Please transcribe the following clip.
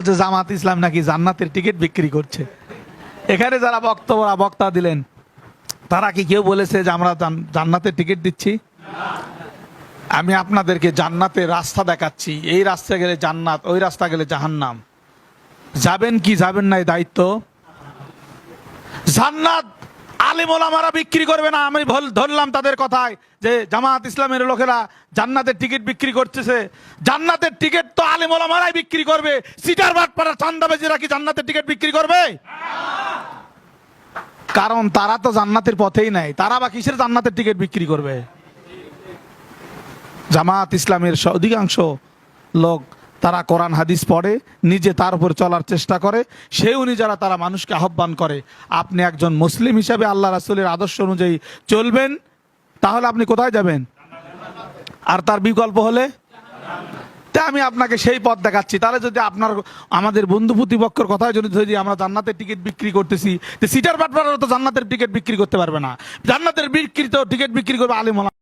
যে জামাত ইসলাম নাকি জান্নাতের টিকিট বিক্রি করছে। এখানে যারা বক্তা দিলেন তারা কি কেউ বলেছে যে আমরা জান্নাতের টিকিট দিচ্ছি? আমি আপনাদেরকে জান্নাতের রাস্তা দেখাচ্ছি, এই রাস্তা গেলে জান্নাত, ওই রাস্তা গেলে জাহান্নাম। যাবেন কি যাবেন না এই দায়িত্ব। জান্নাত আলেম ওলামারা বিক্রি করবে না। আমি ধরলাম তাদের কথায় যে জামাত ইসলামের লোকেরা জান্নাতের টিকিট বিক্রি করতেছে। জান্নাতের টিকিট তো আলেম ওলামারাই বিক্রি করবে। সিটার বাটপাড়া চান্দাবাজিরা কি জান্নাতের টিকিট বিক্রি করবে? কারণ তারা তো জান্নাতের পথেই নাই, তারা বা কিসের জান্নাতের টিকিট বিক্রি করবে? জামাত ইসলামের অধিকাংশ লোক তারা কোরআন হাদিস পড়ে, নিজে তার উপর চলার চেষ্টা করে, সেই অনুযায়ী তারা মানুষকে আহ্বান করে। আপনি একজন মুসলিম হিসাবে আল্লাহ রাসূলের আদর্শ অনুযায়ী চলবেন, তাহলে আপনি কোথায় যাবেন? আর তার বিকল্প হলে তা আমি আপনাকে সেই পথ দেখাচ্ছি। তাহলে যদি আপনার আমাদের বন্ধু প্রতিপক্ষের কথায় যদি আমরা জান্নাতের টিকিট বিক্রি করতেছি, সিটার বাটপাড়ারা তো জান্নাতের টিকিট বিক্রি করতে পারবে না। জান্নাতের বিক্রিত টিকিট বিক্রি করবে আলেম ওলামা।